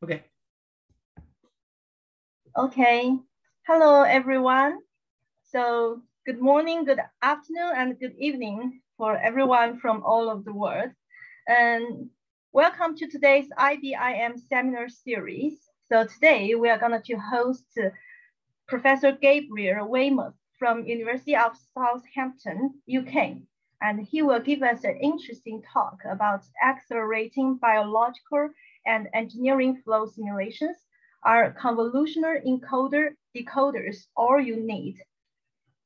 Okay. Okay. Hello, everyone. So good morning, good afternoon, and good evening for everyone from all over the world. And welcome to today's IBiM Seminar series. So today we are going to host Professor Gabriel Weymouth from University of Southampton, UK. And he will give us an interesting talk about accelerating biological and engineering flow simulations. Are convolutional encoder-decoders all you need?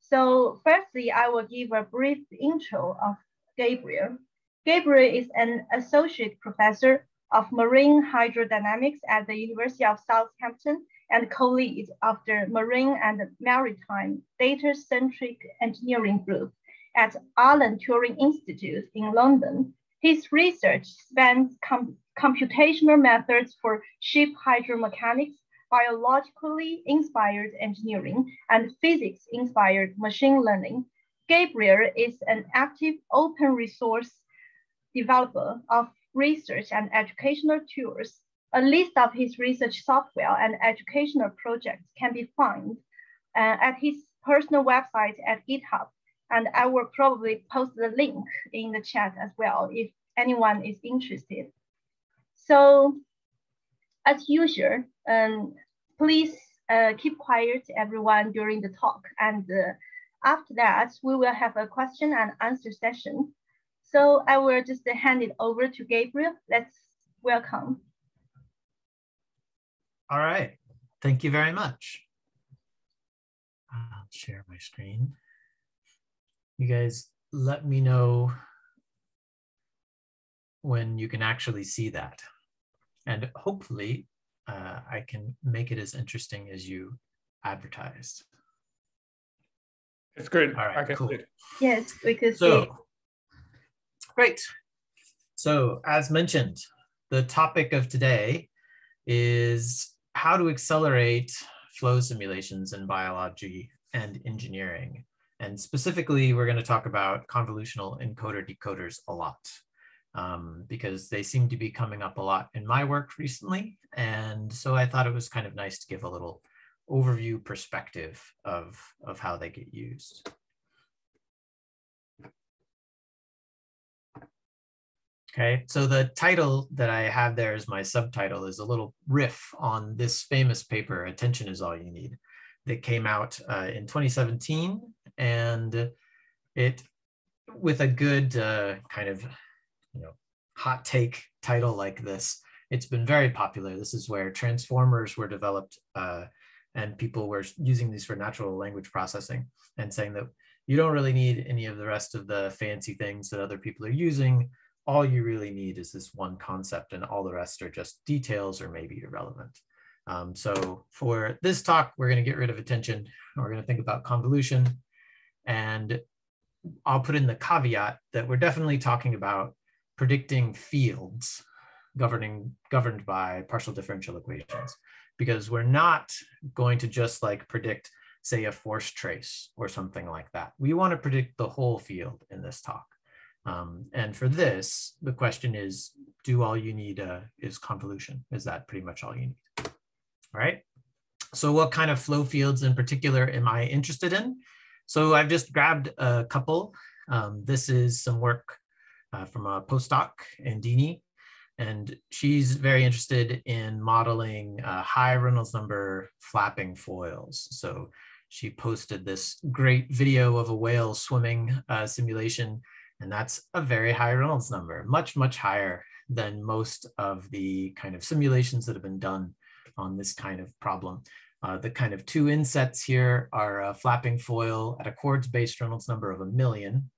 So firstly, I will give a brief intro of Gabriel. Gabriel is an associate professor of marine hydrodynamics at the University of Southampton and co-lead of the Marine and Maritime Data-Centric Engineering Group at Alan Turing Institute in London. His research spans computational methods for ship hydromechanics, biologically inspired engineering, and physics-inspired machine learning. Gabriel is an active open resource developer of research and educational tools. A list of his research software and educational projects can be found at his personal website at GitHub. And I will probably post the link in the chat as well if anyone is interested. So as usual, please keep quiet, everyone, during the talk. And after that, we will have a question and answer session. So I will just hand it over to Gabriel. Let's welcome. All right. Thank you very much. I'll share my screen. You guys let me know when you can actually see that. And hopefully I can make it as interesting as you advertised. It's good. All right, cool. Yes, we could see. Great. So as mentioned, the topic of today is how to accelerate flow simulations in biology and engineering. And specifically, we're going to talk about convolutional encoder-decoders a lot because they seem to be coming up a lot in my work recently. And so I thought it was kind of nice to give a little overview perspective of how they get used. Okay, so the title that I have there as my subtitle is a little riff on this famous paper, Attention is All You Need, that came out in 2017. And it, with a good kind of hot take title like this, it's been very popular. This is where transformers were developed and people were using these for natural language processing and saying that you don't really need any of the rest of the fancy things that other people are using. All you really need is this one concept and all the rest are just details or maybe irrelevant. So for this talk, we're going to get rid of attention. We're going to think about convolution. And I'll put in the caveat that we're definitely talking about predicting fields governed by partial differential equations, because we're not going to just like predict, say, a force trace or something like that. We want to predict the whole field in this talk. And for this, the question is, do all you need is convolution? Is that pretty much all you need? All right. So what kind of flow fields in particular am I interested in? So I've just grabbed a couple. This is some work from a postdoc, Andini, and she's very interested in modeling high Reynolds number flapping foils. So she posted this great video of a whale swimming simulation, and that's a very high Reynolds number, much, much higher than most of the kind of simulations that have been done on this kind of problem. The kind of two insets here are a flapping foil at a quartz-based Reynolds number of 1 million.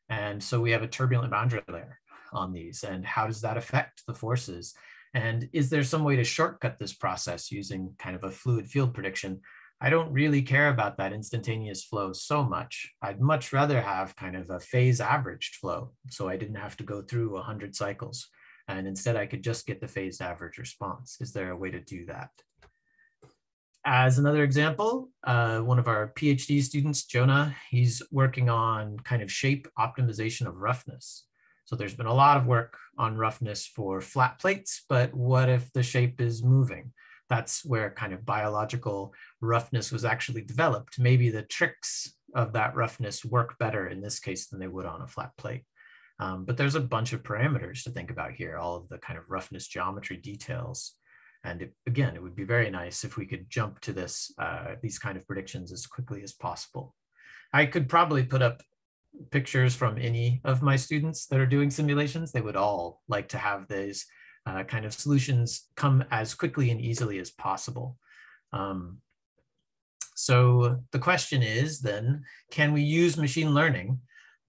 And so we have a turbulent boundary layer on these. And how does that affect the forces? And is there some way to shortcut this process using kind of a fluid field prediction? I don't really care about that instantaneous flow so much. I'd much rather have kind of a phase averaged flow, so I didn't have to go through 100 cycles. And instead I could just get the phased average response. Is there a way to do that? As another example, one of our PhD students, Jonah, he's working on kind of shape optimization of roughness. So there's been a lot of work on roughness for flat plates, but what if the shape is moving? That's where kind of biological roughness was actually developed. Maybe the tricks of that roughness work better in this case than they would on a flat plate. But there's a bunch of parameters to think about here, all of the kind of roughness geometry details. And again, it would be very nice if we could jump to these kind of predictions as quickly as possible. I could probably put up pictures from any of my students that are doing simulations. They would all like to have these kind of solutions come as quickly and easily as possible. So the question is then, can we use machine learning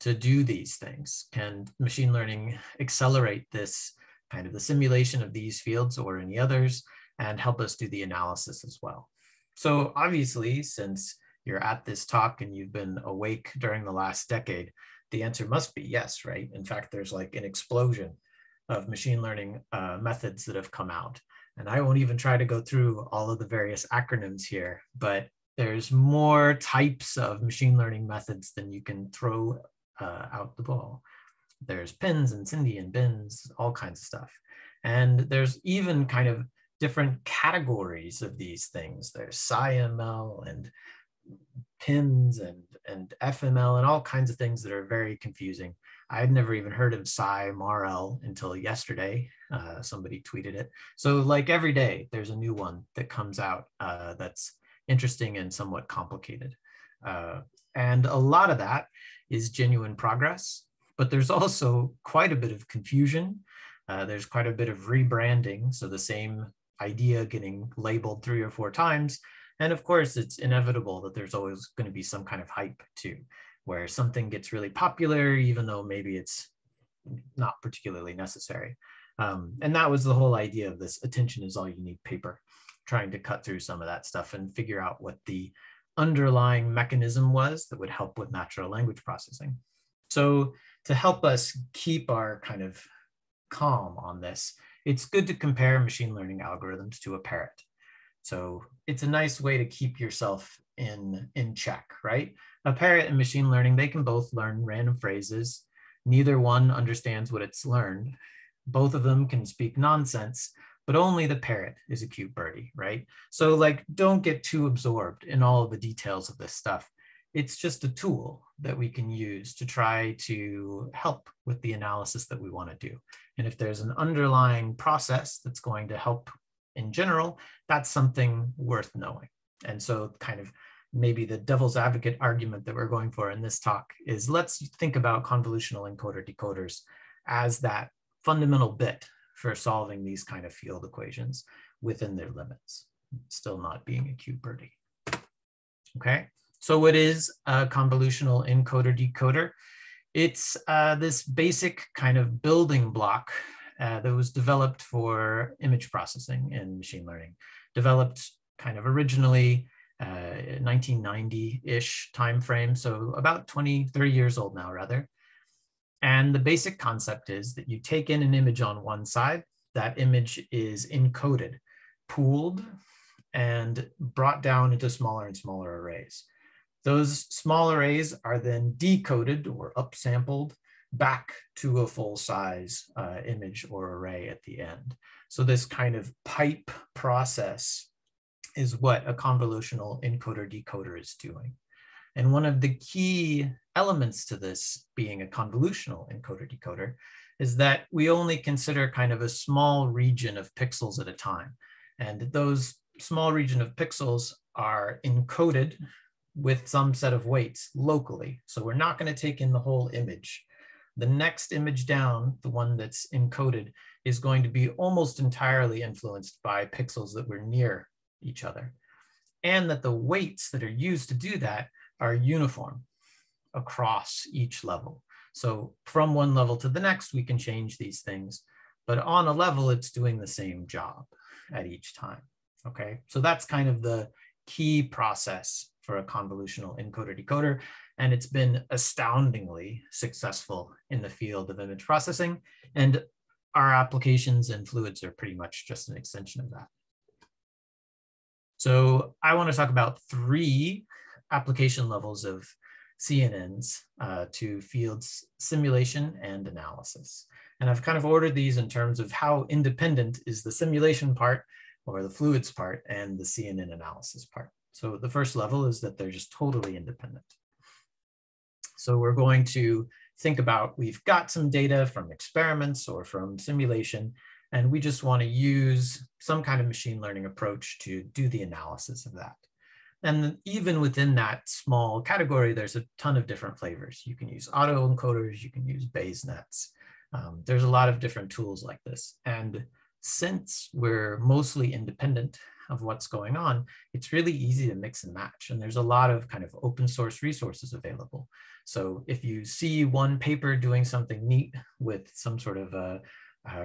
to do these things? Can machine learning accelerate this kind of the simulation of these fields or any others and help us do the analysis as well? So obviously, since you're at this talk and you've been awake during the last decade, the answer must be yes, right? In fact, there's like an explosion of machine learning methods that have come out. And I won't even try to go through all of the various acronyms here, but there's more types of machine learning methods than you can throw out the ball. There's pins and Cindy and bins, all kinds of stuff. And there's even kind of different categories of these things. There's SciML and pins and FML and all kinds of things that are very confusing. I had never even heard of Sci-MRL until yesterday. Somebody tweeted it. So like every day, there's a new one that comes out that's interesting and somewhat complicated. And a lot of that is genuine progress, but there's also quite a bit of confusion. There's quite a bit of rebranding. So the same idea getting labeled 3 or 4 times. And of course, it's inevitable that there's always going to be some kind of hype too, where something gets really popular, even though maybe it's not particularly necessary. And that was the whole idea of this attention is all you need paper, trying to cut through some of that stuff and figure out what the underlying mechanism was that would help with natural language processing. So to help us keep our kind of calm on this, it's good to compare machine learning algorithms to a parrot. So it's a nice way to keep yourself in check, right? A parrot and machine learning, they can both learn random phrases. Neither one understands what it's learned. Both of them can speak nonsense, but only the parrot is a cute birdie, right? So like, don't get too absorbed in all of the details of this stuff. It's just a tool that we can use to try to help with the analysis that we want to do. And if there's an underlying process that's going to help in general, that's something worth knowing. And so kind of maybe the devil's advocate argument that we're going for in this talk is let's think about convolutional encoder-decoders as that fundamental bit for solving these kind of field equations within their limits, still not being a cute birdie. Okay, so what is a convolutional encoder-decoder? It's this basic kind of building block that was developed for image processing in machine learning, developed kind of originally 1990-ish timeframe, so about 30 years old now rather. And the basic concept is that you take in an image on one side, that image is encoded, pooled, and brought down into smaller and smaller arrays. Those small arrays are then decoded or upsampled back to a full size image or array at the end. So this kind of pipe process is what a convolutional encoder-decoder is doing. And one of the key elements to this being a convolutional encoder-decoder is that we only consider kind of a small region of pixels at a time. And those small region of pixels are encoded with some set of weights locally. So we're not going to take in the whole image. The next image down, the one that's encoded, is going to be almost entirely influenced by pixels that were near each other. And that the weights that are used to do that are uniform across each level. So from one level to the next, we can change these things, but on a level, it's doing the same job at each time, okay? So that's kind of the key process for a convolutional encoder-decoder, and it's been astoundingly successful in the field of image processing, and our applications and fluids are pretty much just an extension of that. So I want to talk about 3 application levels of CNNs to fields simulation and analysis. And I've kind of ordered these in terms of how independent is the simulation part or the fluids part and the CNN analysis part. So the first level is that they're just totally independent. So we're going to think about, we've got some data from experiments or from simulation, and we just want to use some kind of machine learning approach to do the analysis of that. And even within that small category, there's a ton of different flavors. You can use autoencoders, you can use Bayes nets. There's a lot of different tools like this. And since we're mostly independent of what's going on, it's really easy to mix and match. And there's a lot of kind of open source resources available. So if you see one paper doing something neat with some sort of a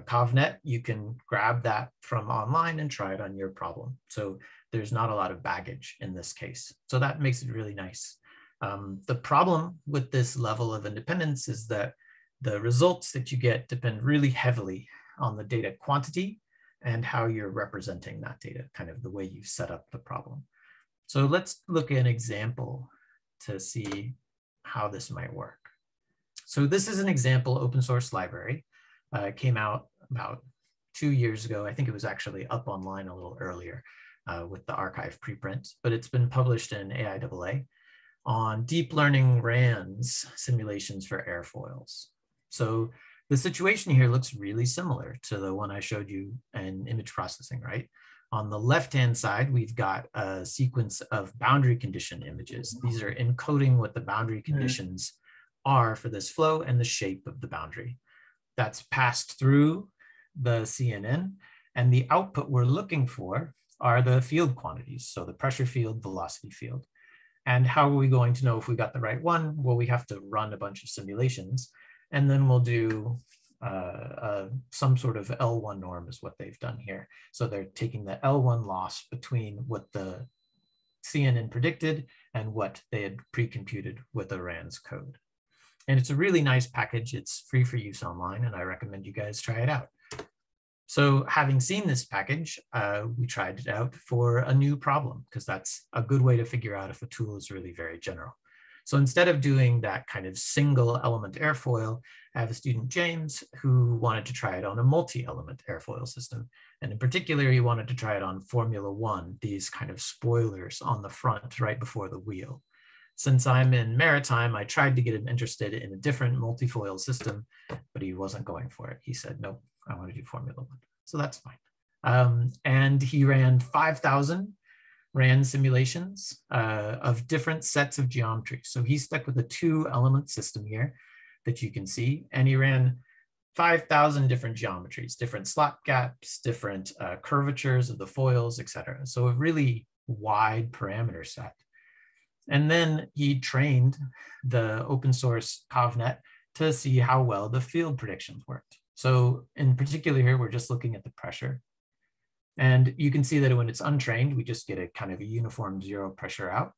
CovNet, you can grab that from online and try it on your problem. So there's not a lot of baggage in this case. So that makes it really nice. The problem with this level of independence is that the results that you get depend really heavily on the data quantity and how you're representing that data, kind of the way you set up the problem. So let's look at an example to see how this might work. So this is an example open source library. It came out about 2 years ago. I think it was actually up online a little earlier with the archive preprint, but it's been published in AIAA on deep learning RANs simulations for airfoils. So the situation here looks really similar to the one I showed you in image processing, right? On the left-hand side, we've got a sequence of boundary condition images. These are encoding what the boundary conditions are for this flow and the shape of the boundary. That's passed through the CNN, and the output we're looking for are the field quantities. So the pressure field, velocity field. And how are we going to know if we got the right one? Well, we have to run a bunch of simulations, and then we'll do some sort of L1 norm is what they've done here. So they're taking the L1 loss between what the CNN predicted and what they had pre-computed with the RANS code. And it's a really nice package. It's free for use online, and I recommend you guys try it out. So having seen this package, we tried it out for a new problem, because that's a good way to figure out if a tool is really very general. So instead of doing that kind of single element airfoil, I have a student, James, who wanted to try it on a multi-element airfoil system. And in particular, he wanted to try it on Formula One, these kind of spoilers on the front right before the wheel. Since I'm in maritime, I tried to get him interested in a different multifoil system, but he wasn't going for it. He said, nope, I want to do Formula One. So that's fine. And he ran 5,000 RAN simulations of different sets of geometries. So he stuck with a 2-element system here that you can see, and he ran 5,000 different geometries, different slot gaps, different curvatures of the foils, etc. So a really wide parameter set. And then he trained the open source CovNet to see how well the field predictions worked. So in particular here, we're just looking at the pressure. And you can see that when it's untrained, we just get a kind of a uniform 0 pressure out.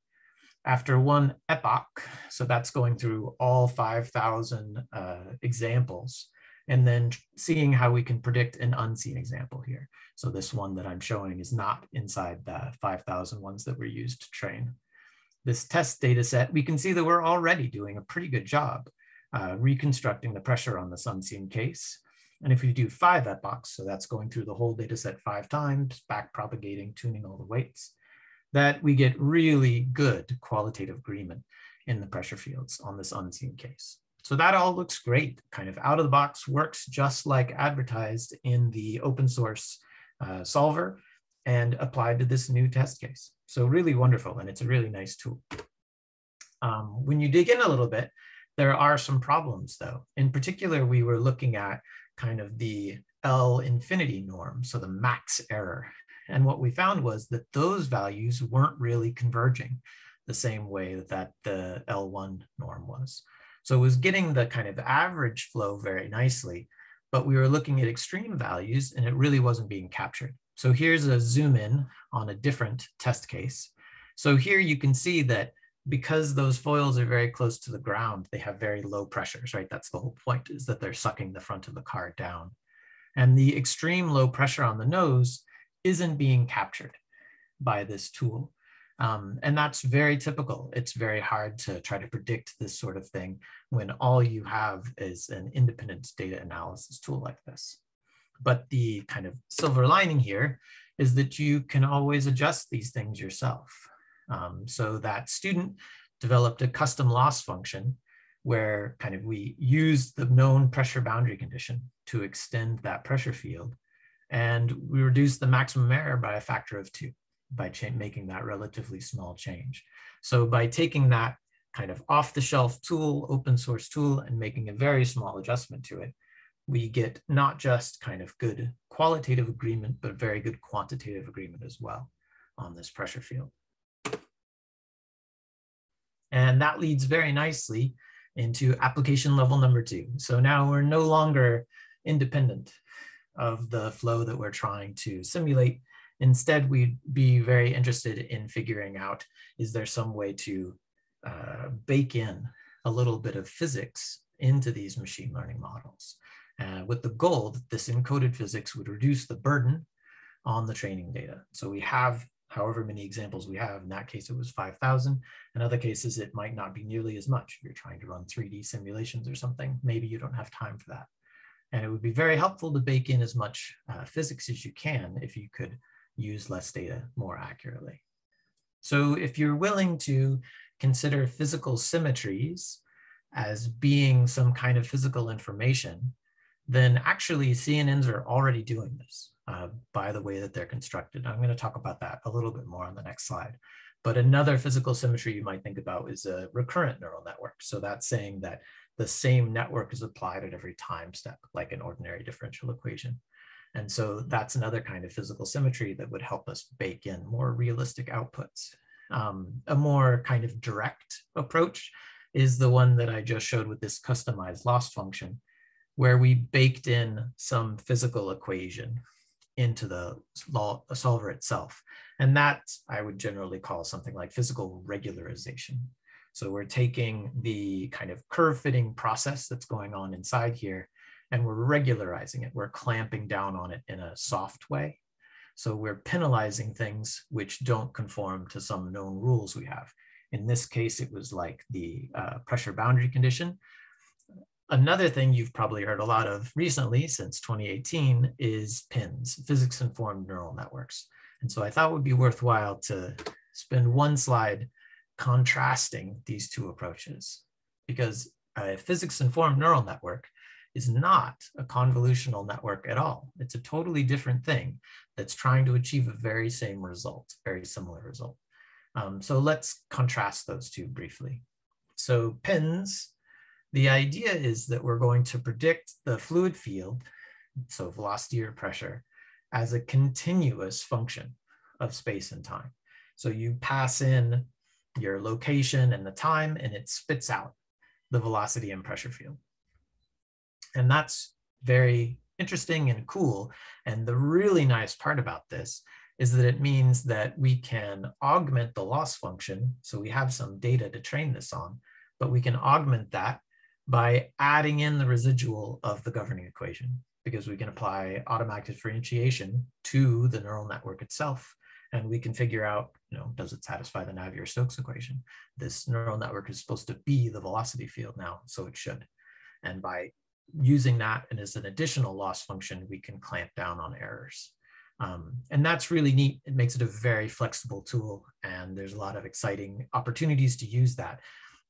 After one epoch, so that's going through all 5,000 examples, and then seeing how we can predict an unseen example here. So this one that I'm showing is not inside the 5,000 ones that were used to train. This test data set, we can see that we're already doing a pretty good job reconstructing the pressure on this unseen case. And if we do 5 epochs, so that's going through the whole data set 5 times, back propagating, tuning all the weights, that we get really good qualitative agreement in the pressure fields on this unseen case. So that all looks great, kind of out of the box, works just like advertised in the open source solver and applied to this new test case. So really wonderful, and it's a really nice tool. When you dig in a little bit, there are some problems though. In particular, we were looking at kind of the L infinity norm, so the max error. And what we found was that those values weren't really converging the same way that the L1 norm was. So it was getting the kind of average flow very nicely, but we were looking at extreme values and it really wasn't being captured. So here's a zoom in on a different test case. So here you can see that because those foils are very close to the ground, they have very low pressures, right? That's the whole point, is that they're sucking the front of the car down. And the extreme low pressure on the nose isn't being captured by this tool. And that's very typical. It's very hard to try to predict this sort of thing when all you have is an independent data analysis tool like this. But the kind of silver lining here is that you can always adjust these things yourself. So that student developed a custom loss function where kind of we used the known pressure boundary condition to extend that pressure field. And we reduced the maximum error by a factor of 2 by making that relatively small change. So by taking that kind of off-the-shelf tool, open source tool, and making a very small adjustment to it, we get not just kind of good qualitative agreement, but very good quantitative agreement as well on this pressure field. And that leads very nicely into application level number 2. So now we're no longer independent of the flow that we're trying to simulate. Instead, we'd be very interested in figuring out, is there some way to bake in a little bit of physics into these machine learning models? With the goal that this encoded physics would reduce the burden on the training data. So we have however many examples we have. In that case, it was 5,000. In other cases, it might not be nearly as much. If you're trying to run 3D simulations or something, maybe you don't have time for that. And it would be very helpful to bake in as much physics as you can if you could use less data more accurately. So if you're willing to consider physical symmetries as being some kind of physical information, then actually CNNs are already doing this by the way that they're constructed. I'm going to talk about that a little bit more on the next slide. But another physical symmetry you might think about is a recurrent neural network. So that's saying that the same network is applied at every time step, like an ordinary differential equation. And so that's another kind of physical symmetry that would help us bake in more realistic outputs. A more kind of direct approach is the one that I just showed with this customized loss function, where we baked in some physical equation into the solver itself. And that I would generally call something like physical regularization. So we're taking the kind of curve fitting process that's going on inside here, and we're regularizing it. We're clamping down on it in a soft way. So we're penalizing things which don't conform to some known rules we have. In this case, it was like the pressure boundary condition. Another thing you've probably heard a lot of recently since 2018 is PINs, physics-informed neural networks. And so I thought it would be worthwhile to spend one slide contrasting these two approaches, because a physics-informed neural network is not a convolutional network at all. It's a totally different thing that's trying to achieve a very same result, very similar result. So let's contrast those two briefly. So PINs, the idea is that we're going to predict the fluid field, so velocity or pressure, as a continuous function of space and time. So you pass in your location and the time, and it spits out the velocity and pressure field. And that's very interesting and cool. And the really nice part about this is that it means that we can augment the loss function. So we have some data to train this on, but we can augment that by adding in the residual of the governing equation, because we can apply automatic differentiation to the neural network itself. And we can figure out, does it satisfy the Navier-Stokes equation? This neural network is supposed to be the velocity field now, so it should. And by using that and as an additional loss function, we can clamp down on errors. And that's really neat. It makes it a very flexible tool, and there's a lot of exciting opportunities to use that.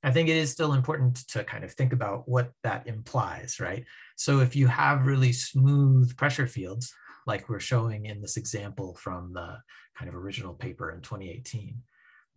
I think it is still important to kind of think about what that implies, right? So if you have really smooth pressure fields, like we're showing in this example from the kind of original paper in 2018,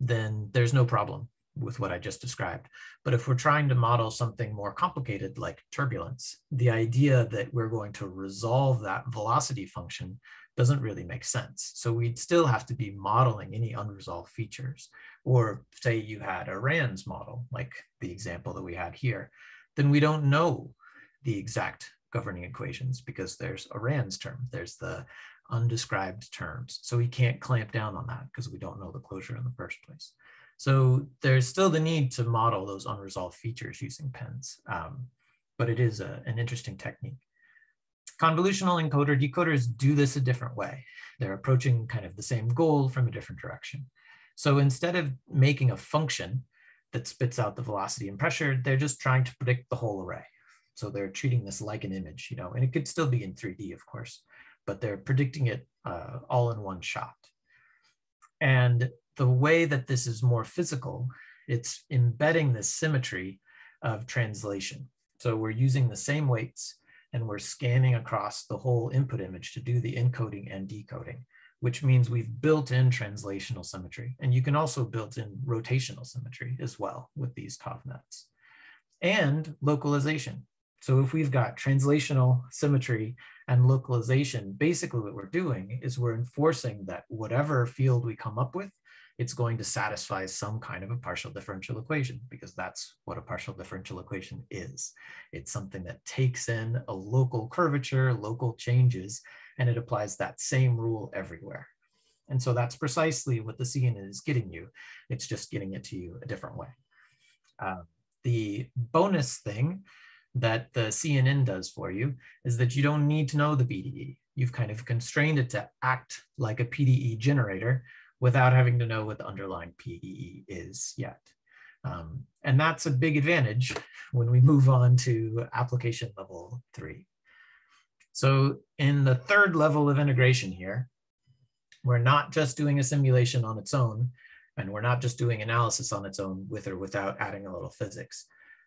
then there's no problem with what I just described. But if we're trying to model something more complicated like turbulence, the idea that we're going to resolve that velocity function doesn't really make sense. So we'd still have to be modeling any unresolved features. Or say you had a RANS model, like the example that we had here, then we don't know the exact governing equations because there's a RANS term, there's the undescribed terms. So we can't clamp down on that because we don't know the closure in the first place. So there's still the need to model those unresolved features using PINs, but it is an interesting technique. Convolutional encoder-decoders do this a different way. They're approaching kind of the same goal from a different direction. So instead of making a function that spits out the velocity and pressure, they're just trying to predict the whole array. So they're treating this like an image, you know, and it could still be in 3D, of course, but they're predicting it all in one shot. And the way that this is more physical, it's embedding this symmetry of translation. So we're using the same weights and we're scanning across the whole input image to do the encoding and decoding, which means we've built in translational symmetry. And you can also build in rotational symmetry as well with these covenants. And localization. So if we've got translational symmetry and localization, basically what we're doing is we're enforcing that whatever field we come up with, it's going to satisfy some kind of a partial differential equation, because that's what a partial differential equation is. It's something that takes in a local curvature, local changes, and it applies that same rule everywhere. And so that's precisely what the CNN is getting you. It's just getting it to you a different way. The bonus thing that the CNN does for you is that you don't need to know the PDE. You've kind of constrained it to act like a PDE generator without having to know what the underlying PDE is yet. And that's a big advantage when we move on to application level 3. So in the third level of integration here, we're not just doing a simulation on its own, and we're not just doing analysis on its own with or without adding a little physics.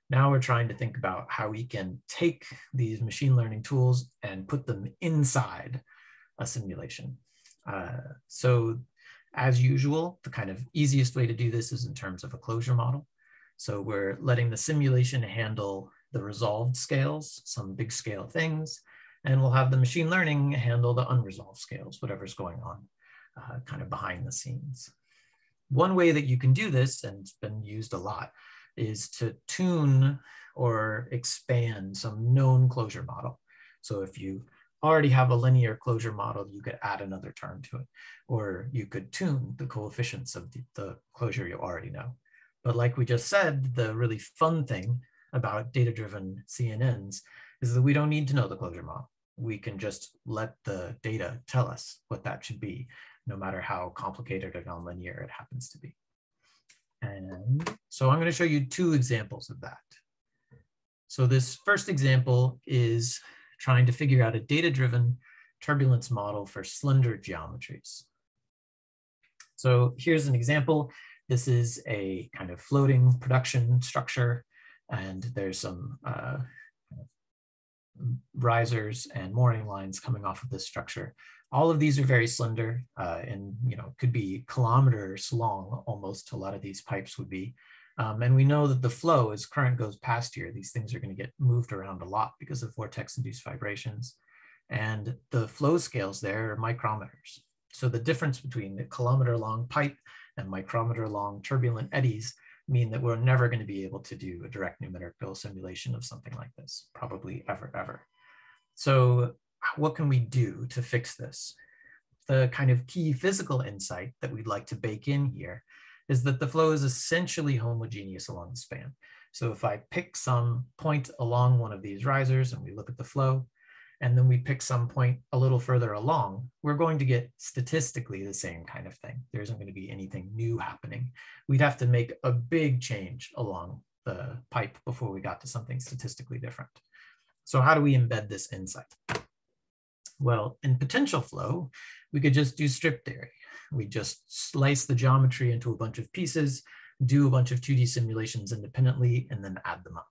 Now we're trying to think about how we can take these machine learning tools and put them inside a simulation. So as usual, the kind of easiest way to do this is in terms of a closure model. So we're letting the simulation handle the resolved scales, some big scale things, and we'll have the machine learning handle the unresolved scales, whatever's going on kind of behind the scenes. One way that you can do this, and it's been used a lot, is to tune or expand some known closure model. So if you already have a linear closure model, you could add another term to it, or you could tune the coefficients of the closure you already know. But like we just said, the really fun thing about data-driven CNNs is that we don't need to know the closure model. We can just let the data tell us what that should be, no matter how complicated or nonlinear it happens to be. And so I'm going to show you 2 examples of that. So this first example is trying to figure out a data-driven turbulence model for slender geometries. So here's an example. This is a kind of floating production structure, and there's some risers and mooring lines coming off of this structure. All of these are very slender and could be kilometers long, almost. A lot of these pipes would be. And we know that the flow, as current goes past here, these things are going to get moved around a lot because of vortex-induced vibrations. And the flow scales there are micrometers. So the difference between the kilometer-long pipe and micrometer-long turbulent eddies mean that we're never going to be able to do a direct numerical simulation of something like this, probably ever. So what can we do to fix this? The kind of key physical insight that we'd like to bake in here is that the flow is essentially homogeneous along the span. So if I pick some point along one of these risers and we look at the flow, and then we pick some point a little further along, we're going to get statistically the same kind of thing. There isn't going to be anything new happening. We'd have to make a big change along the pipe before we got to something statistically different. So how do we embed this insight? Well, in potential flow, we could just do strip theory. We just slice the geometry into a bunch of pieces, do a bunch of 2D simulations independently, and then add them up.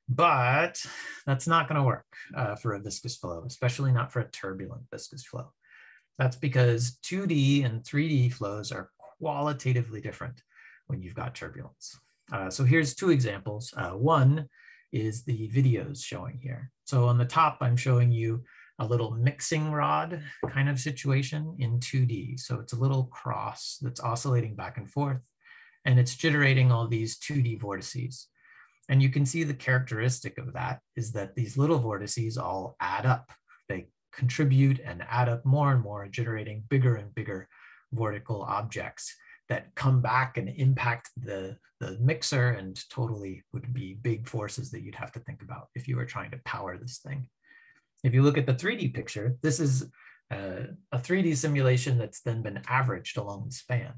But that's not going to work for a viscous flow, especially not for a turbulent viscous flow. That's because 2D and 3D flows are qualitatively different when you've got turbulence. So here's 2 examples. One is the videos showing here. So on the top, I'm showing you a little mixing rod kind of situation in 2D. So it's a little cross that's oscillating back and forth, and it's generating all these 2D vortices. And you can see the characteristic of that is that these little vortices all add up. They contribute and add up more and more, generating bigger and bigger vortical objects that come back and impact the mixer, and totally would be big forces that you'd have to think about if you were trying to power this thing. If you look at the 3D picture, this is a 3D simulation that's then been averaged along the span.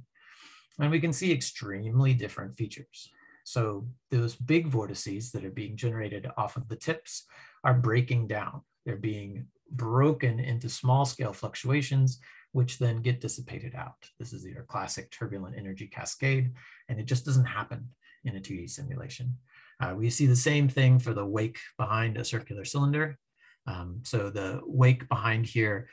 And we can see extremely different features. So those big vortices that are being generated off of the tips are breaking down. They're being broken into small scale fluctuations, which then get dissipated out. This is your classic turbulent energy cascade, and it just doesn't happen in a 2D simulation. We see the same thing for the wake behind a circular cylinder. So the wake behind here,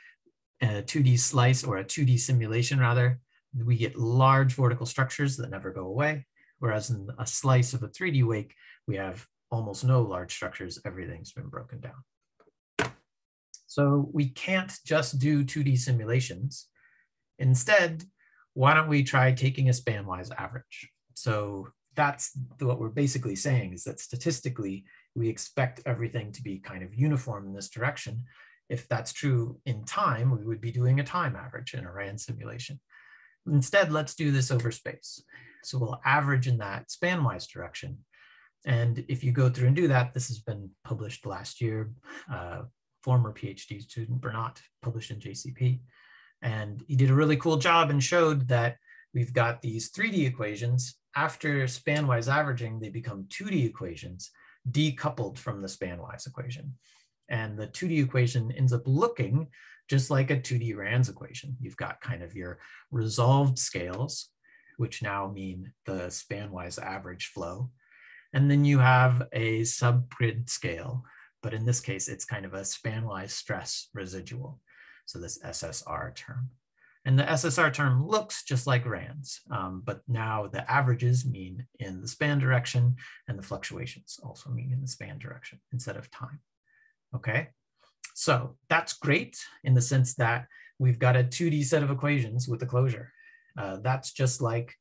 a 2D slice or a 2D simulation rather, we get large vortical structures that never go away. Whereas in a slice of a 3D wake, we have almost no large structures. Everything's been broken down. So we can't just do 2D simulations. Instead, why don't we try taking a spanwise average? So that's what we're basically saying, is that statistically, we expect everything to be kind of uniform in this direction. If that's true in time, we would be doing a time average in a RAND simulation. Instead, let's do this over space. So we'll average in that spanwise direction. And if you go through and do that, this has been published last year. Former PhD student Bernat published in JCP. And he did a really cool job and showed that we've got these 3D equations. After spanwise averaging, they become 2D equations decoupled from the spanwise equation. And the 2D equation ends up looking just like a 2D RANS equation. You've got kind of your resolved scales, which now mean the spanwise average flow. And then you have a subgrid scale, but in this case, it's kind of a spanwise stress residual. So this SSR term. And the SSR term looks just like RANS, but now the averages mean in the span direction and the fluctuations also mean in the span direction instead of time. Okay, so that's great in the sense that we've got a 2D set of equations with a closure. That's just like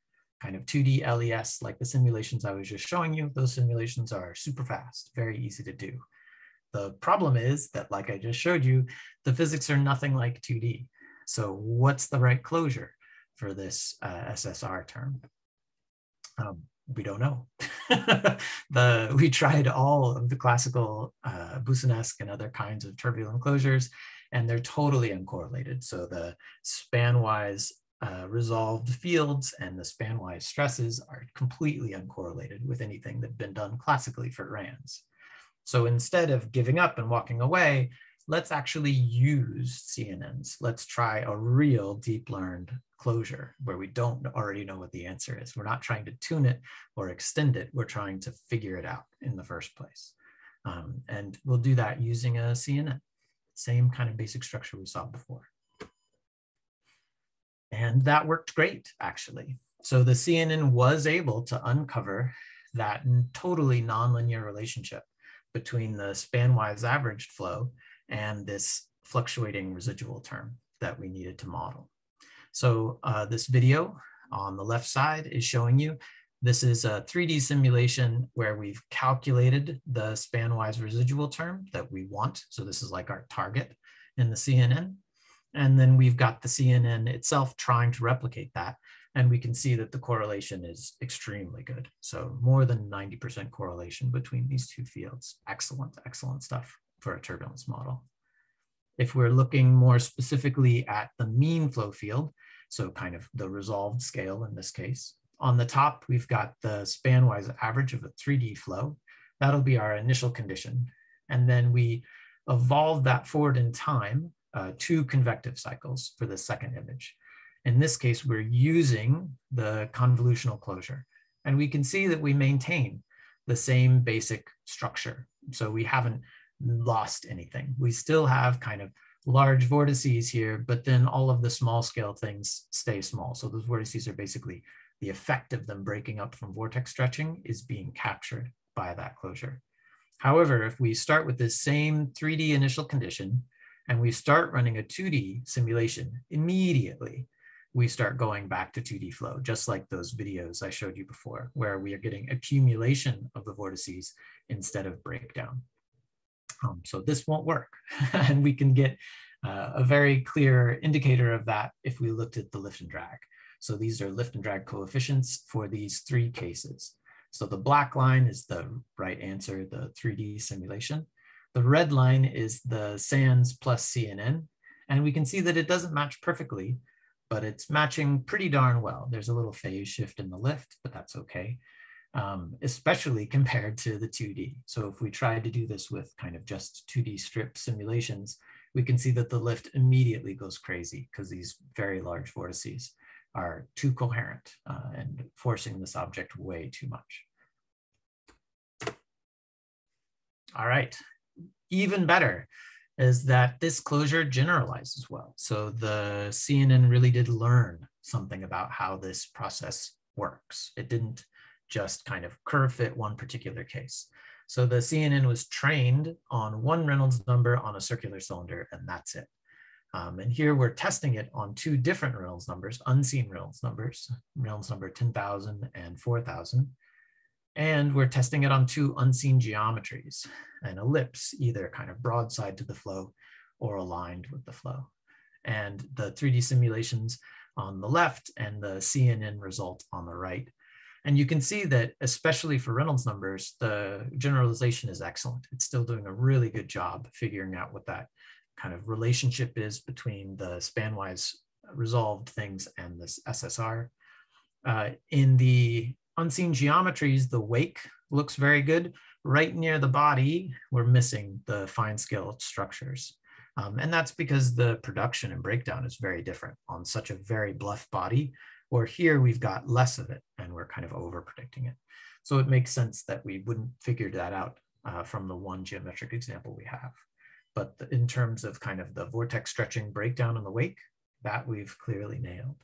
kind of 2D LES, like the simulations I was just showing you. Those simulations are super fast, very easy to do. The problem is that, like I just showed you, the physics are nothing like 2D. So what's the right closure for this SSR term? We don't know. We tried all of the classical Boussinesque and other kinds of turbulent closures, and they're totally uncorrelated. So the spanwise resolved fields and the spanwise stresses are completely uncorrelated with anything that's been done classically for RANS. So instead of giving up and walking away, let's actually use CNNs. Let's try a real deep learned closure where we don't already know what the answer is. We're not trying to tune it or extend it. We're trying to figure it out in the first place. And we'll do that using a CNN. Same kind of basic structure we saw before. And that worked great, actually. So the CNN was able to uncover that totally nonlinear relationship between the spanwise averaged flow and this fluctuating residual term that we needed to model. So this video on the left side is showing you, this is a 3D simulation where we've calculated the spanwise residual term that we want. So this is like our target in the CNN. And then we've got the CNN itself trying to replicate that. And we can see that the correlation is extremely good. So more than 90% correlation between these two fields. Excellent, excellent stuff for a turbulence model. If we're looking more specifically at the mean flow field, so kind of the resolved scale in this case, on the top, we've got the spanwise average of a 3D flow. That'll be our initial condition. And then we evolve that forward in time, 2 convective cycles for the second image. In this case, we're using the convolutional closure. And we can see that we maintain the same basic structure. So we haven't lost anything. We still have kind of large vortices here, but then all of the small scale things stay small. So those vortices are basically the effect of them breaking up from vortex stretching is being captured by that closure. However, if we start with this same 3D initial condition and we start running a 2D simulation, immediately we start going back to 2D flow, just like those videos I showed you before, where we are getting accumulation of the vortices instead of breakdown. So this won't work. And we can get a very clear indicator of that if we looked at the lift and drag. So these are lift and drag coefficients for these 3 cases. So the black line is the right answer, the 3D simulation. The red line is the SANS+CNN. And we can see that it doesn't match perfectly, but it's matching pretty darn well. There's a little phase shift in the lift, but that's okay, especially compared to the 2D. So if we tried to do this with kind of just 2D strip simulations, we can see that the lift immediately goes crazy because these very large vortices are too coherent and forcing this object way too much. All right, even better is that this closure generalizes well. So the CNN really did learn something about how this process works. It didn't just kind of curve fit one particular case. So the CNN was trained on one Reynolds number on a circular cylinder, and that's it. And here we're testing it on two different Reynolds numbers, unseen Reynolds numbers, Reynolds number 10,000 and 4,000. And we're testing it on two unseen geometries, an ellipse, either kind of broadside to the flow or aligned with the flow. And the 3D simulations on the left and the CNN result on the right. And you can see that, especially for Reynolds numbers, the generalization is excellent. It's still doing a really good job figuring out what that kind of relationship is between the Spanwise resolved things and this SSR. In the unseen geometries, the wake looks very good. Right near the body, we're missing the fine scale structures. And that's because the production and breakdown is very different on such a very bluff body, or here we've got less of it and we're kind of over predicting it. So it makes sense that we wouldn't figure that out from the one geometric example we have. But in terms of kind of the vortex stretching breakdown in the wake, that we've clearly nailed.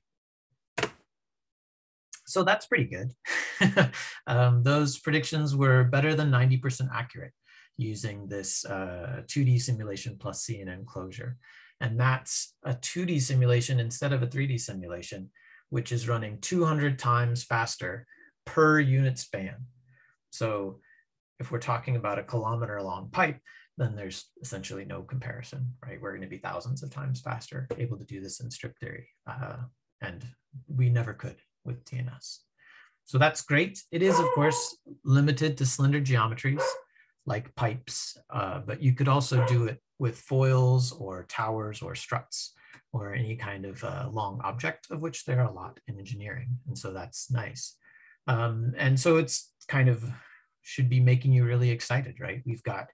So that's pretty good. Those predictions were better than 90% accurate using this 2D simulation plus CNN closure. And that's a 2D simulation instead of a 3D simulation, which is running 200 times faster per unit span. So if we're talking about a kilometer long pipe, then there's essentially no comparison, right? We're going to be thousands of times faster, able to do this in strip theory. And we never could with TNS. So that's great. It is, of course, limited to slender geometries like pipes, but you could also do it with foils or towers or struts or any kind of long object, of which there are a lot in engineering. And so that's nice. And so it's kind of should be making you really excited, right? We've got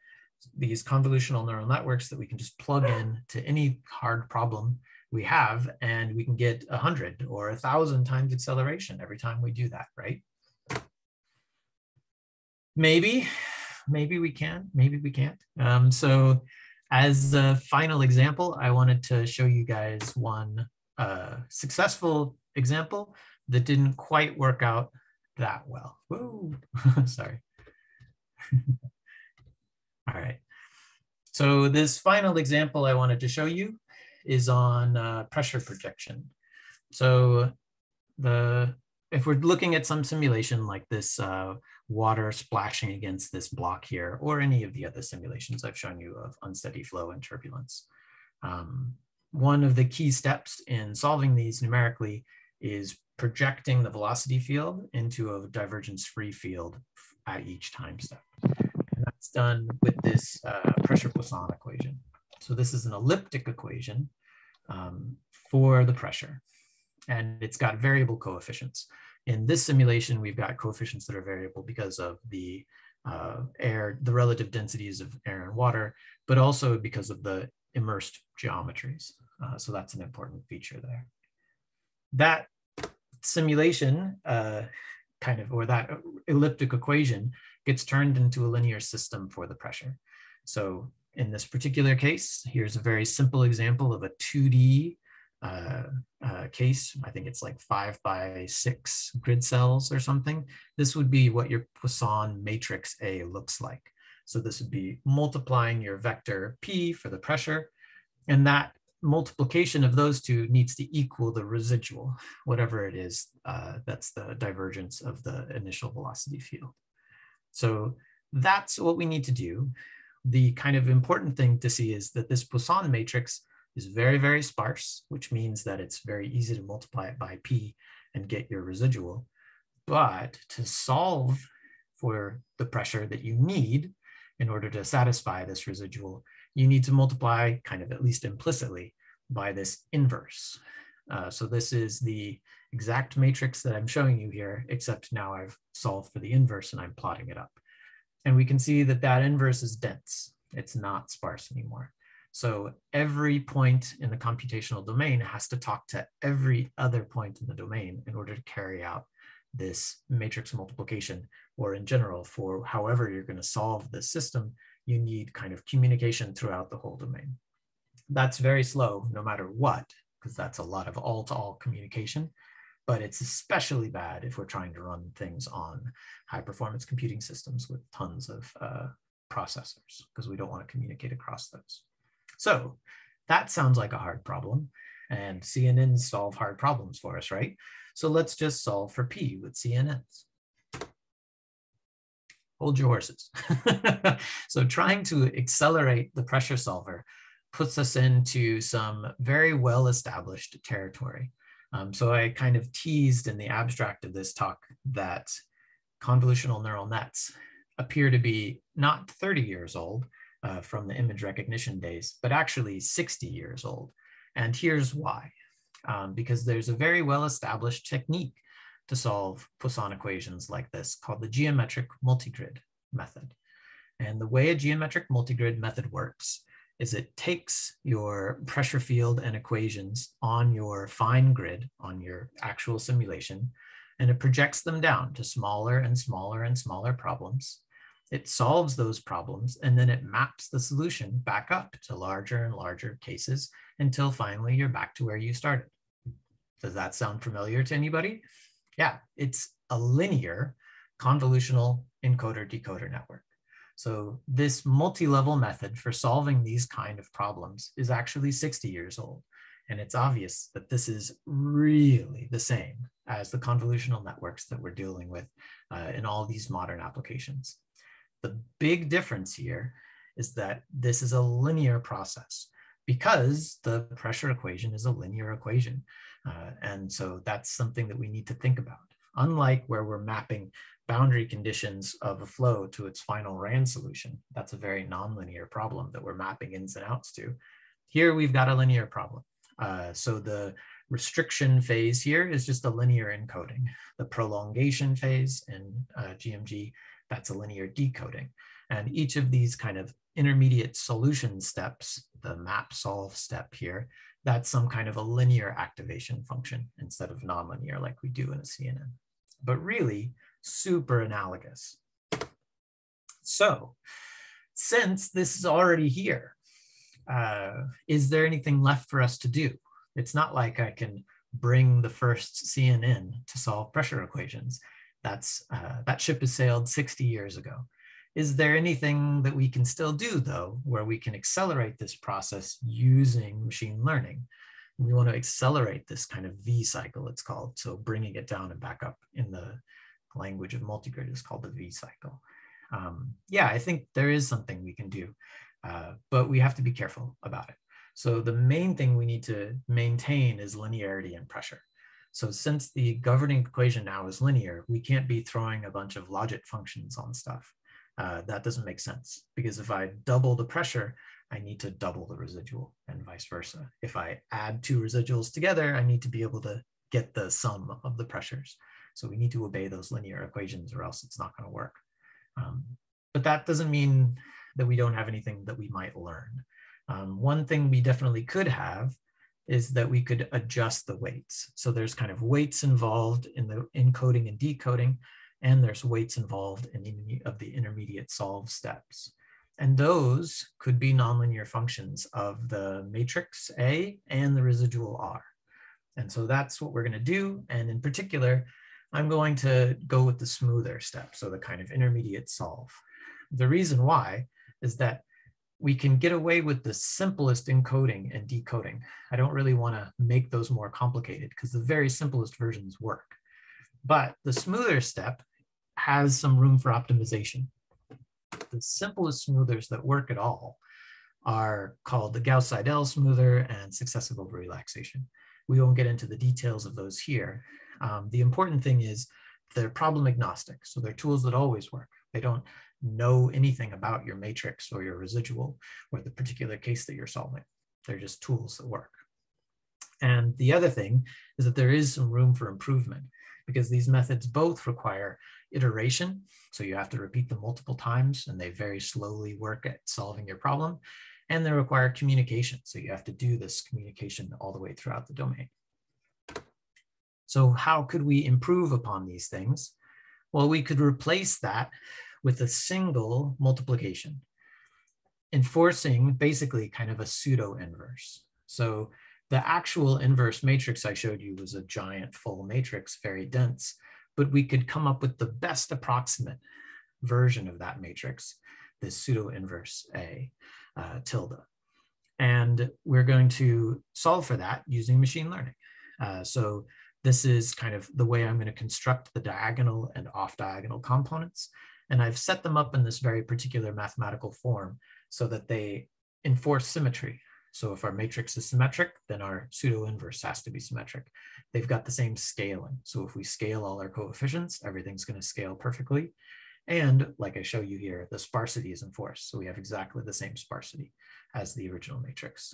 these convolutional neural networks that we can just plug in to any hard problem we have, and we can get 100 or 1,000 times acceleration every time we do that, right? Maybe we can, maybe we can't. So as a final example, I wanted to show you guys one successful example that didn't quite work out that well. Whoa, sorry. All right. So this final example I wanted to show you is on pressure projection. So if we're looking at some simulation like this water splashing against this block here, or any of the other simulations I've shown you of unsteady flow and turbulence, one of the key steps in solving these numerically is projecting the velocity field into a divergence-free field at each time step. And that's done with this pressure Poisson equation. So this is an elliptic equation for the pressure, and it's got variable coefficients. In this simulation, we've got coefficients that are variable because of the relative densities of air and water, but also because of the immersed geometries. So that's an important feature there. That simulation or that elliptic equation gets turned into a linear system for the pressure. So in this particular case, here's a very simple example of a 2D case. I think it's like 5x6 grid cells or something. This would be what your Poisson matrix A looks like. So this would be multiplying your vector P for the pressure, and that multiplication of those two needs to equal the residual, whatever it is, that's the divergence of the initial velocity field. So that's what we need to do. The kind of important thing to see is that this Poisson matrix is very, very sparse, which means that it's very easy to multiply it by P and get your residual. But to solve for the pressure that you need in order to satisfy this residual, you need to multiply kind of at least implicitly by this inverse. So this is the exact matrix that I'm showing you here, except now I've solved for the inverse and I'm plotting it up. And we can see that that inverse is dense. It's not sparse anymore. So every point in the computational domain has to talk to every other point in the domain in order to carry out this matrix multiplication, or in general, for however you're going to solve this system, you need kind of communication throughout the whole domain. That's very slow no matter what, because that's a lot of all-to-all communication, but it's especially bad if we're trying to run things on high-performance computing systems with tons of processors, because we don't want to communicate across those. So that sounds like a hard problem, and CNNs solve hard problems for us, right? So let's just solve for P with CNNs. Hold your horses. So trying to accelerate the pressure solver puts us into some very well-established territory. So I kind of teased in the abstract of this talk that convolutional neural nets appear to be not 30 years old from the image recognition days, but actually 60 years old. And here's why. Because there's a very well-established technique to solve Poisson equations like this called the geometric multigrid method. And the way a geometric multigrid method works is it takes your pressure field and equations on your fine grid, on your actual simulation, and it projects them down to smaller and smaller and smaller problems. It solves those problems, and then it maps the solution back up to larger and larger cases until finally you're back to where you started. Does that sound familiar to anybody? Yeah, it's a linear convolutional encoder-decoder network. So this multi-level method for solving these kind of problems is actually 60 years old. And it's obvious that this is really the same as the convolutional networks that we're dealing with in all these modern applications. The big difference here is that this is a linear process because the pressure equation is a linear equation. And so that's something that we need to think about. Unlike where we're mapping boundary conditions of a flow to its final RAND solution, that's a very nonlinear problem that we're mapping ins and outs to. Here we've got a linear problem. So the restriction phase here is just a linear encoding. The prolongation phase in GMG, that's a linear decoding. And each of these kind of intermediate solution steps, the map solve step here, that's some kind of a linear activation function instead of nonlinear like we do in a CNN. But really super analogous. So since this is already here, is there anything left for us to do? It's not like I can bring the first CNN to solve pressure equations. That ship has sailed 60 years ago. Is there anything that we can still do, though, where we can accelerate this process using machine learning? We want to accelerate this kind of V cycle, it's called. So bringing it down and back up in the language of multigrid is called the V cycle. Yeah, I think there is something we can do, but we have to be careful about it. So the main thing we need to maintain is linearity and pressure. So since the governing equation now is linear, we can't be throwing a bunch of logit functions on stuff. That doesn't make sense, because if I double the pressure, I need to double the residual and vice versa. If I add two residuals together, I need to be able to get the sum of the pressures. So we need to obey those linear equations or else it's not going to work. But that doesn't mean that we don't have anything that we might learn. One thing we definitely could have is that we could adjust the weights. So there's kind of weights involved in the encoding and decoding, and there's weights involved in any of the intermediate solve steps. And those could be nonlinear functions of the matrix A and the residual R. And so that's what we're going to do. And in particular, I'm going to go with the smoother step, so the kind of intermediate solve. The reason why is that we can get away with the simplest encoding and decoding. I don't really want to make those more complicated because the very simplest versions work. But the smoother step has some room for optimization. The simplest smoothers that work at all are called the Gauss-Seidel smoother and successive over-relaxation. We won't get into the details of those here. The important thing is they're problem agnostic, so they're tools that always work. They don't know anything about your matrix or your residual or the particular case that you're solving. They're just tools that work. And the other thing is that there is some room for improvement because these methods both require iteration. So you have to repeat them multiple times and they very slowly work at solving your problem. And they require communication. So you have to do this communication all the way throughout the domain. So how could we improve upon these things? Well, we could replace that with a single multiplication, enforcing basically kind of a pseudo-inverse. So the actual inverse matrix I showed you was a giant full matrix, very dense, but we could come up with the best approximate version of that matrix, this pseudo-inverse A tilde. And we're going to solve for that using machine learning. So this is kind of the way I'm going to construct the diagonal and off-diagonal components. And I've set them up in this very particular mathematical form so that they enforce symmetry. So if our matrix is symmetric, then our pseudo-inverse has to be symmetric. They've got the same scaling. So if we scale all our coefficients, everything's going to scale perfectly. And like I show you here, the sparsity is enforced. So we have exactly the same sparsity as the original matrix.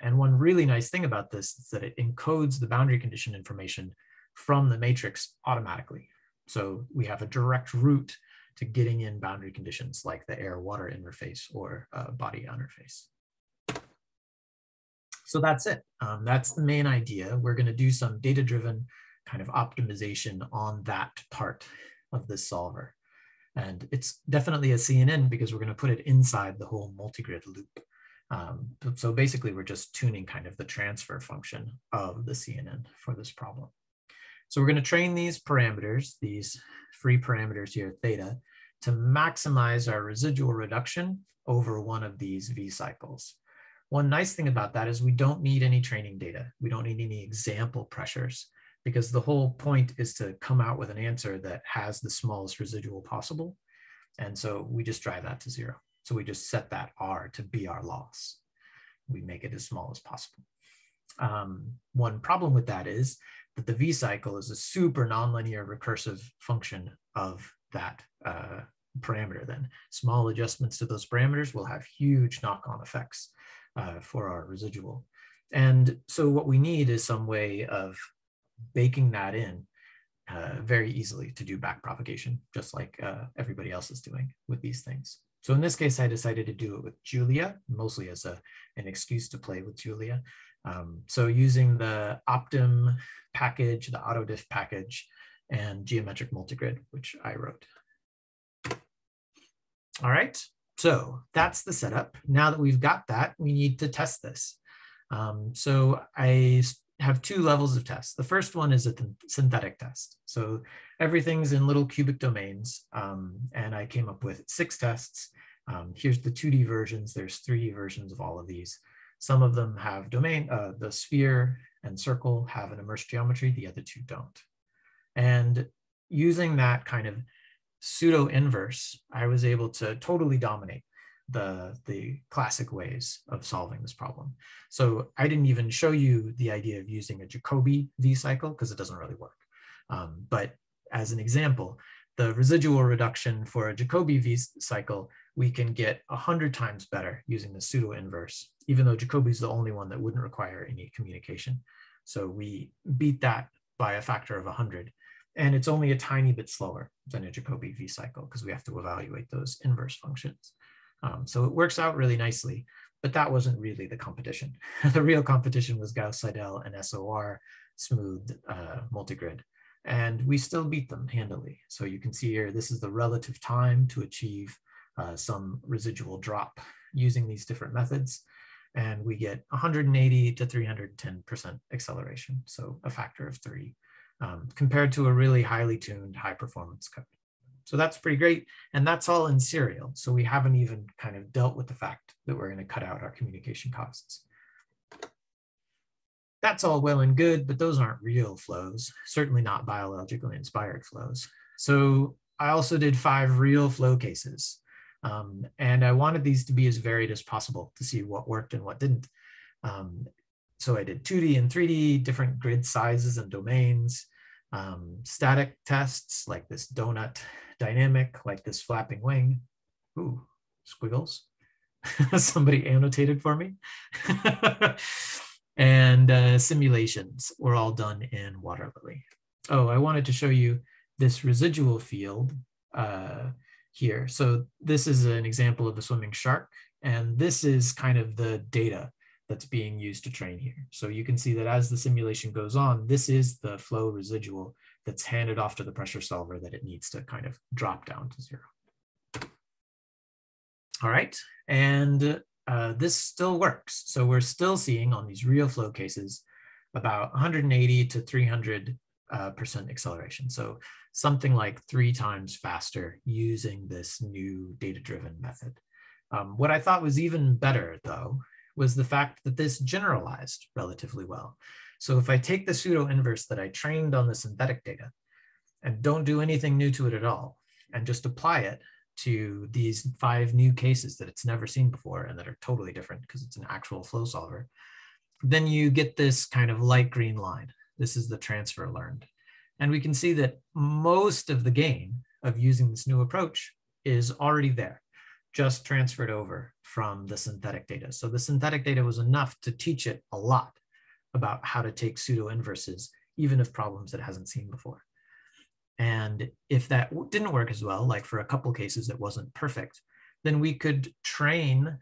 And one really nice thing about this is that it encodes the boundary condition information from the matrix automatically. So we have a direct route to getting in boundary conditions like the air-water interface or body interface. So that's it. That's the main idea. We're going to do some data-driven kind of optimization on that part of this solver. And it's definitely a CNN because we're going to put it inside the whole multigrid loop. So basically, we're just tuning kind of the transfer function of the CNN for this problem. So we're going to train these parameters, these free parameters here, theta, to maximize our residual reduction over one of these V cycles. One nice thing about that is we don't need any training data. We don't need any example pressures because the whole point is to come out with an answer that has the smallest residual possible. And so we just drive that to 0. So we just set that R to be our loss. We make it as small as possible. One problem with that is that the V cycle is a super nonlinear recursive function of that parameter then. Small adjustments to those parameters will have huge knock-on effects for our residual. And so what we need is some way of baking that in very easily to do backpropagation, just like everybody else is doing with these things. So in this case, I decided to do it with Julia, mostly as an excuse to play with Julia. So using the Optim package, the AutoDiff package, and geometric multigrid, which I wrote. All right, so that's the setup. Now that we've got that, we need to test this. So I have 2 levels of tests. The first one is a synthetic test. So everything's in little cubic domains, and I came up with 6 tests. Here's the 2D versions. There's 3D versions of all of these. Some of them have domain, the sphere and circle have an immersed geometry, the other 2 don't. And using that kind of pseudo-inverse, I was able to totally dominate the classic ways of solving this problem. So I didn't even show you the idea of using a Jacobi V cycle because it doesn't really work. But as an example, the residual reduction for a Jacobi V cycle, we can get 100 times better using the pseudo-inverse, even though Jacobi is the only one that wouldn't require any communication. So we beat that by a factor of 100. And it's only a tiny bit slower than a Jacobi V cycle because we have to evaluate those inverse functions. So it works out really nicely, but that wasn't really the competition. The real competition was Gauss-Seidel and SOR smoothed multigrid. And we still beat them handily. So you can see here, this is the relative time to achieve some residual drop using these different methods. And we get 180 to 310% acceleration. So a factor of 3 compared to a really highly tuned high performance code. So that's pretty great. And that's all in serial. So we haven't even kind of dealt with the fact that we're going to cut out our communication costs. That's all well and good, but those aren't real flows, certainly not biologically inspired flows. So I also did 5 real flow cases. And I wanted these to be as varied as possible to see what worked and what didn't. So I did 2D and 3D, different grid sizes and domains, static tests like this donut, dynamic like this flapping wing. Ooh, squiggles. Somebody annotated for me. And simulations were all done in Waterlily. Oh, I wanted to show you this residual field here. So this is an example of a swimming shark, and this is kind of the data that's being used to train here. So you can see that as the simulation goes on, this is the flow residual that's handed off to the pressure solver that it needs to kind of drop down to 0. All right, and this still works. So we're still seeing on these real flow cases about 180 to 300% acceleration. So something like 3 times faster using this new data-driven method. What I thought was even better, though, was the fact that this generalized relatively well. So if I take the pseudo-inverse that I trained on the synthetic data and don't do anything new to it at all, and just apply it to these 5 new cases that it's never seen before and that are totally different because it's an actual flow solver, then you get this kind of light green line. This is the transfer learned. And we can see that most of the gain of using this new approach is already there, just transferred over from the synthetic data. So the synthetic data was enough to teach it a lot about how to take pseudo-inverses, even of problems it hasn't seen before. And if that didn't work as well, like for a couple cases it wasn't perfect, then we could train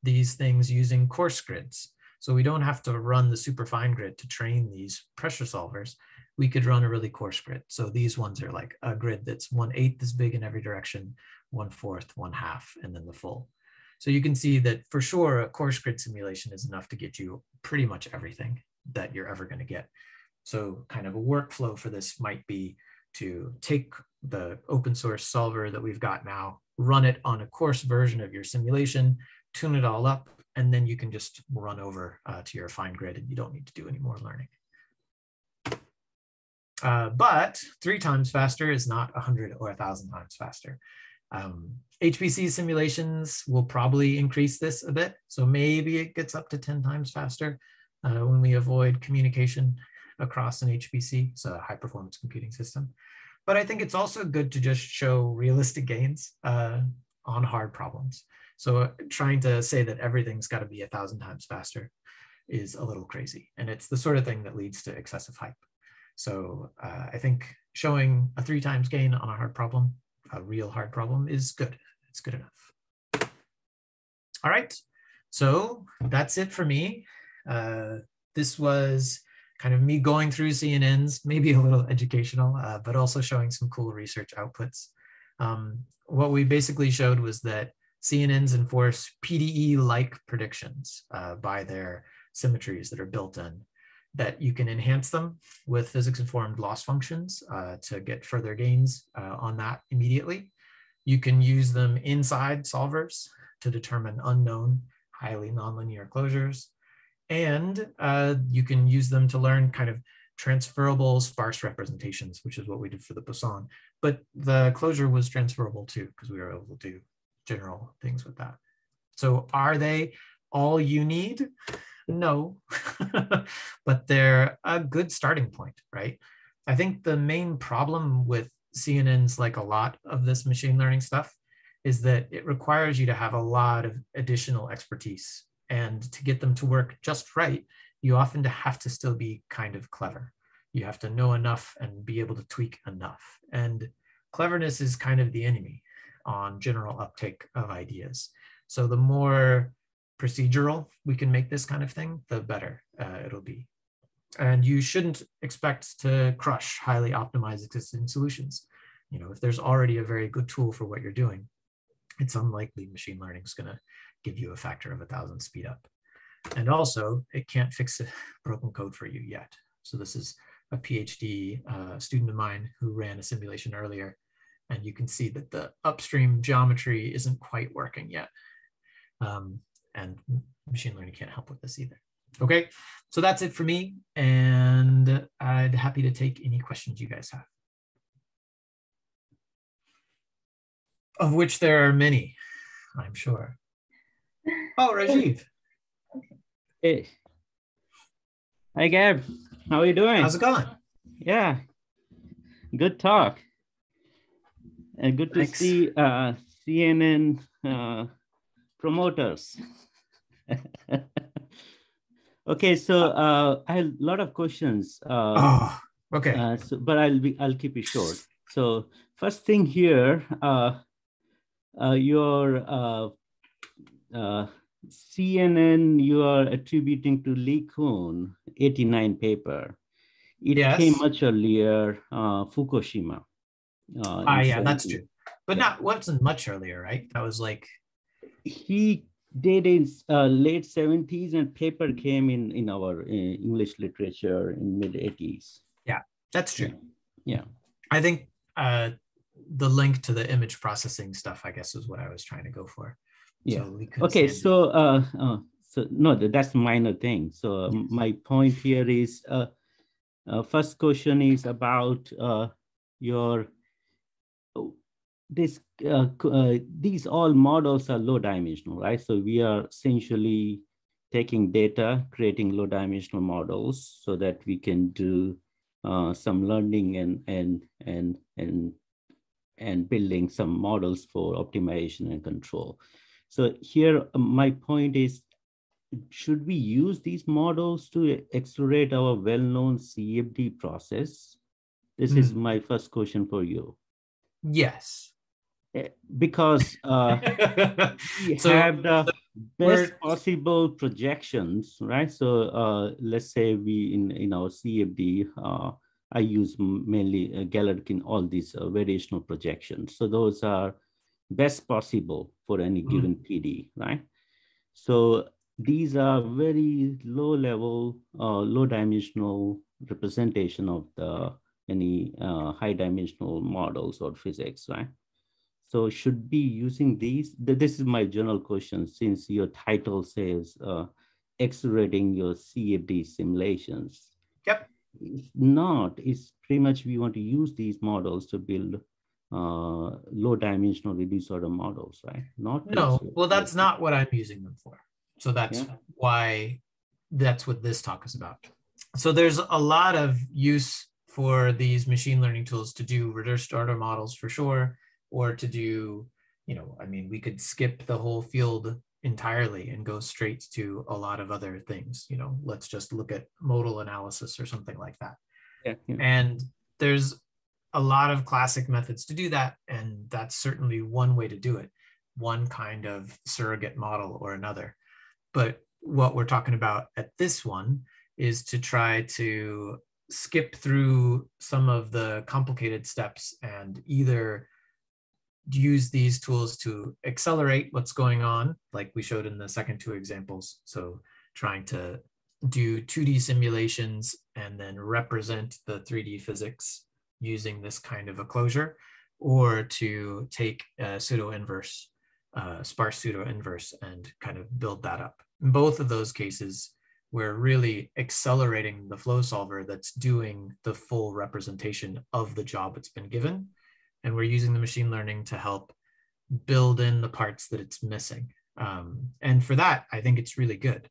these things using coarse grids. So we don't have to run the superfine grid to train these pressure solvers. We could run a really coarse grid. So these ones are like a grid that's 1/8 as big in every direction, 1/4, 1/2, and then the full. So you can see that for sure, a coarse grid simulation is enough to get you pretty much everything that you're ever going to get. So kind of a workflow for this might be to take the open source solver that we've got now, run it on a coarse version of your simulation, tune it all up, and then you can just run over to your fine grid and you don't need to do any more learning. But 3 times faster is not 100 or 1,000 times faster. HPC simulations will probably increase this a bit. So maybe it gets up to 10 times faster when we avoid communication across an HPC, so a high performance computing system. But I think it's also good to just show realistic gains on hard problems. So trying to say that everything's got to be 1,000 times faster is a little crazy. And it's the sort of thing that leads to excessive hype. So I think showing a 3 times gain on a hard problem, a real hard problem, is good. It's good enough. All right, so that's it for me. This was kind of me going through CNNs, maybe a little educational, but also showing some cool research outputs. What we basically showed was that CNNs enforce PDE-like predictions by their symmetries that are built in, that you can enhance them with physics-informed loss functions to get further gains on that immediately. You can use them inside solvers to determine unknown, highly nonlinear closures. And you can use them to learn kind of transferable sparse representations, which is what we did for the Poisson. But the closure was transferable too, because we were able to do general things with that. So are they all you need? No, but they're a good starting point, right? I think the main problem with CNNs, like a lot of this machine learning stuff, is that it requires you to have a lot of additional expertise. And to get them to work just right, you often have to still be kind of clever. You have to know enough and be able to tweak enough. And cleverness is kind of the enemy on general uptake of ideas. So the more procedural we can make this kind of thing, the better it'll be. And you shouldn't expect to crush highly optimized existing solutions. You know, if there's already a very good tool for what you're doing, it's unlikely machine learning is going to give you a factor of 1,000 speed up. And also, it can't fix broken code for you yet. So this is a PhD student of mine who ran a simulation earlier, and you can see that the upstream geometry isn't quite working yet. And machine learning can't help with this either. Okay, so that's it for me, and I'd be happy to take any questions you guys have. Of which there are many, I'm sure. Oh, Rajiv. Hey. Hi, Gab. How are you doing? How's it going? Yeah, good talk. And good to see CNN promoters. Okay, so I have a lot of questions. Oh, okay. But I'll keep it short. So first thing here, your CNN you are attributing to Lee Kuhn 89 paper. It came Yes. much earlier, Fukushima. Yeah, that's true. But yeah. wasn't much earlier, right? That was like he did in late 70s, and paper came in our English literature in mid 80s. Yeah, that's true. Yeah. I think the link to the image processing stuff, I guess, is what I was trying to go for. Yeah. So okay. So no, that's a minor thing. So yes. My point here is first question is about your these all models are low dimensional, right? So we are essentially taking data, creating low dimensional models so that we can do some learning and building some models for optimization and control. So here, my point is, should we use these models to accelerate our well-known CFD process? This is my first question for you. Yes. Because we have the best possible projections, right? So let's say we in our CFD, I use mainly Galerkin, all these variational projections. So those are best possible for any given PD, right? So these are very low level, low dimensional representation of any high dimensional models or physics, right? So should be using these. This is my general question, since your title says accelerating your CFD simulations. Yep. It's not. It's pretty much we want to use these models to build low dimensional reduced order models, right? Well, that's not what I'm using them for. So that's why that's what this talk is about. So there's a lot of use for these machine learning tools to do reduced order models for sure, or to do, I mean, we could skip the whole field entirely and go straight to a lot of other things. Let's just look at modal analysis or something like that. Yeah. And there's a lot of classic methods to do that. And that's certainly one way to do it, one kind of surrogate model or another. But what we're talking about at this one is to try to skip through some of the complicated steps and either use these tools to accelerate what's going on, like we showed in the second two examples. So trying to do 2D simulations and then represent the 3D physics using this kind of a closure, or to take a pseudo-inverse, sparse pseudo-inverse, and kind of build that up. In both of those cases, we're really accelerating the flow solver that's doing the full representation of the job it's been given. And we're using the machine learning to help build in the parts that it's missing. And for that, I think it's really good.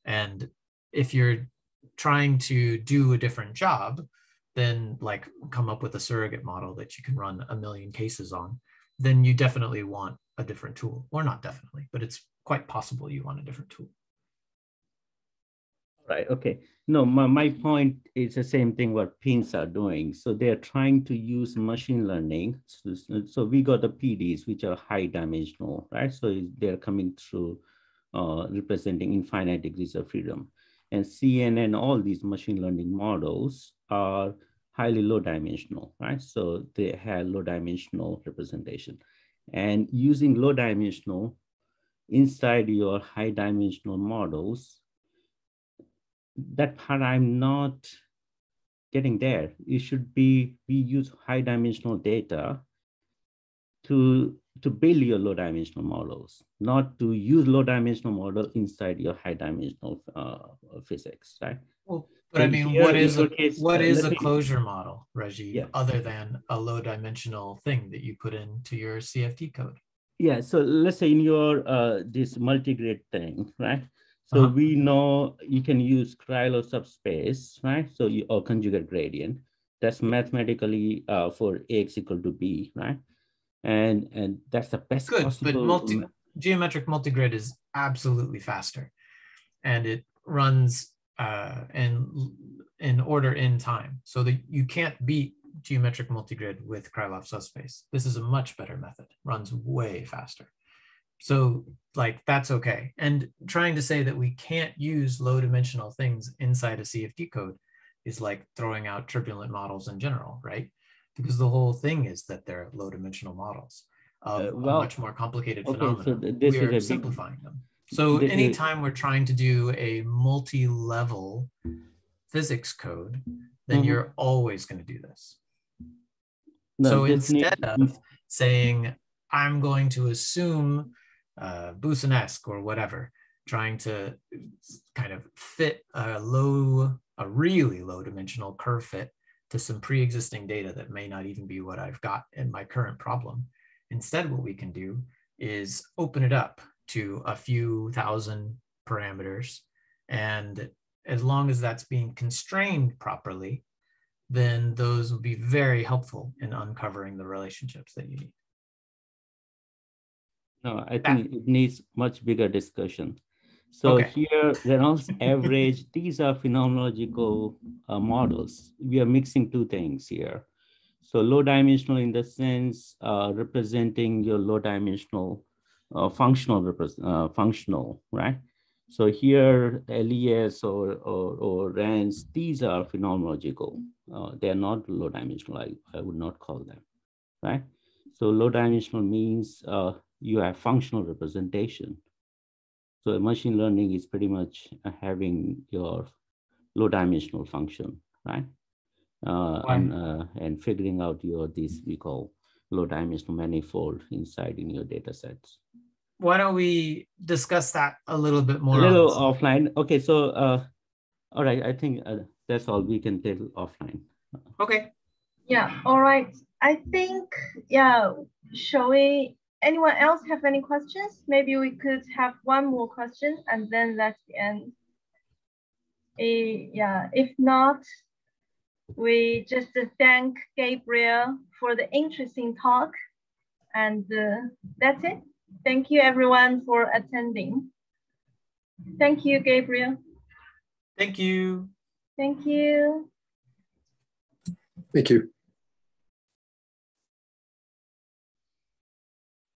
And if you're trying to do a different job, then like come up with a surrogate model that you can run 1 million cases on, then you definitely want a different tool. Or not definitely, but it's quite possible you want a different tool. Right, okay. No, my point is the same thing what pins are doing. So they're trying to use machine learning. So we got the PDs, which are high dimensional, right? So they're coming through representing infinite degrees of freedom. And CNN, all these machine learning models are highly low dimensional, right? So they have low dimensional representation. And using low dimensional inside your high dimensional models, that part I'm not getting there. It should be, we use high dimensional data to build your low dimensional models, not to use low dimensional model inside your high dimensional physics, right? Well, but I mean, here, what is a closure model, Rajiv, other than a low dimensional thing that you put into your CFD code? Yeah, so let's say in your this multigrid thing, right? So we know you can use Krylo subspace, right? So or conjugate gradient. That's mathematically for Ax equal to B, right? And that's the best possible. But geometric multigrid is absolutely faster, and it runs in order in time. So that you can't beat geometric multigrid with Krylov subspace. This is a much better method, runs way faster. So like, that's okay. And trying to say that we can't use low dimensional things inside a CFD code is like throwing out turbulent models in general, right? Because the whole thing is that they're low dimensional models of a much more complicated phenomenon. So this we are is simplifying them. So anytime we're trying to do a multi-level physics code, then you're always going to do this. So instead of saying, I'm going to assume Boussinesque or whatever, trying to kind of fit a really low dimensional curve fit to some pre-existing data that may not even be what I've got in my current problem. Instead, what we can do is open it up to a few thousand parameters. And as long as that's being constrained properly, then those will be very helpful in uncovering the relationships that you need. No, I think it needs much bigger discussion. So here, Reynolds average, these are phenomenological models. We are mixing two things here. So low dimensional in the sense representing your low dimensional functional, right? So here, LES or RANS, these are phenomenological. They are not low dimensional, I would not call them, right? So low dimensional means you have functional representation. So machine learning is pretty much having your low dimensional function, right? And figuring out this we call low dimensional manifold inside in your data sets. Why don't we discuss that a little bit more? A little offline. Okay, so all right, I think that's all we can tell offline. Okay. Yeah, all right. I think, yeah, anyone else have any questions? Maybe we could have one more question and then that's the end. Yeah, if not, we just thank Gabriel for the interesting talk. And that's it. Thank you everyone for attending. Thank you, Gabriel. Thank you. Thank you. Thank you.